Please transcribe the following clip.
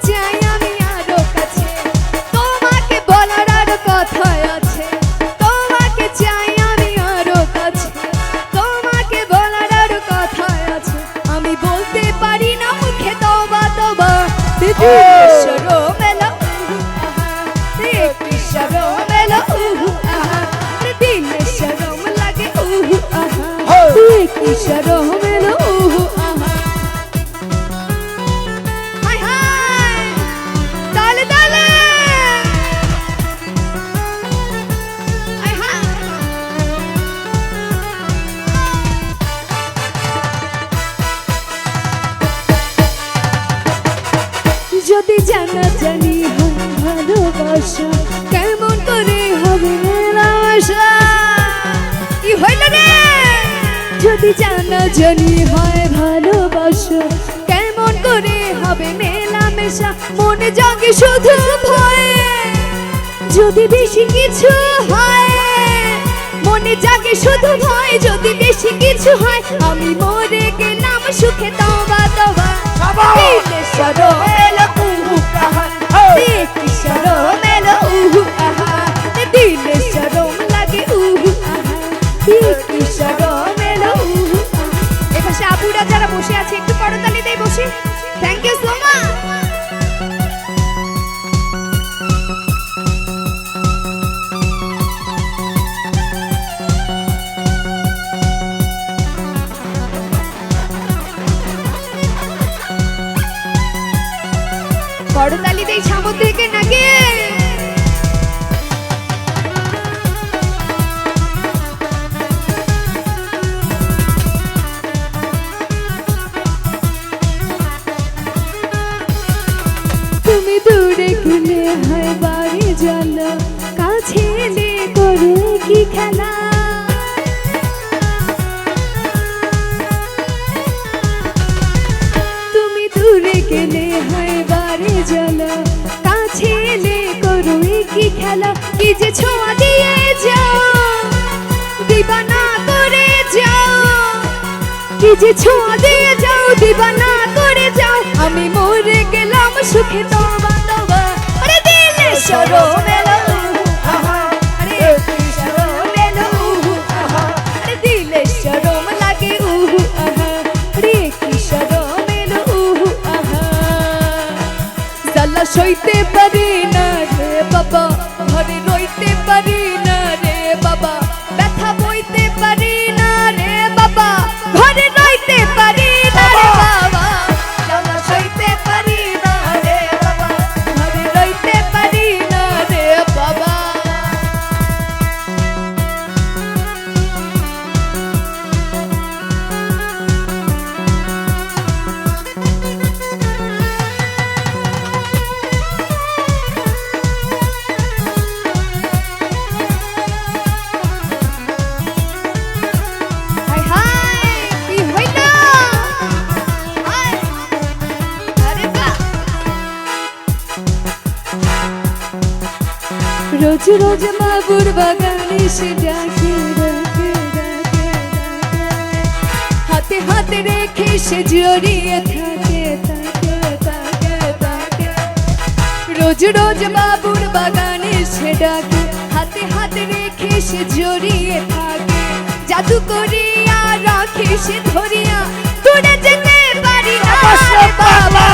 চাই আমি আরো কাছে, তোমাকে বলার আরো কথা আছে, তোমাকে চাই আমি আরো কাছে, তোমাকে বলার আরো কথা আছে, আমি বলতে পারি না মুখে তবা তবা, শরম এলো শরম এলো দিলে শরম লাগে কি শরম এলো হায় হায় তালে তালে হায় হায় যদি জানা জানি হয় ভালোবাসা কেমন করে হবে মেলামেশা কি হইল রে যদি জানা জানি হয় ভালোবাসা কেমন করে হবে মেলামেশা মনে জাগে শুধু ভয় যদি বেশি কিছু হয় মনে জাগে শুধু ভয় যদি বেশি কিছু হয় আমি মরে গেলাম সুখে তবা তবা দিলে শরম এলো কি শরম এলো দিলে শরম লাগে কি শরম এলো এপাশে আপুরা যারা বসে আছে একটু করতালি দেই বসে থ্যাংক ইউ সো মাচ করতালি দেই সামনে থেকে নাকি তুমি দূরে গেলে হয় বাড়ি জ্বালা কাছে এলে করে কি খেলা তুমি দূরে গেলে হয় বাড়ি জ্বালা কাছে এলে করো কি খেলা কি যে ছোঁয়া দিয়ে যাও দিবানা করে যাও কি যে ছোঁয়া দিয়ে যাও দিবানা করে যাও আমি মরে গেলাম সুখে তবা তবা আরে দিলে শরম এলো আরে শরম এলো আরে দিলে শরম লাগে আরে কি শরম এলো জালা সইতে পারি না রে বাবা ঘরে রইতে পারি না রে বাবা ব্যথা বইতে পারি না রে বাবা ঘরে রইতে পারি না রে বাবা জালা সইতে পারি না রে বাবা ঘরে রইতে পারি না রে বাবা রোজ রোজ মাবুর বাগানে সে ডাকে ডাকে ডাকে হাতে হাতে রেখে সে জড়িয়ে থাকে থাকে থাকে থাকে রোজ রোজ বাবুর বাগানে সে ডাকে হাতে হাতে রেখে সে জড়িয়ে থাকে জাদু করিয়া রাখে সে ধরিয়া দূরে যেতে পারি না বাবা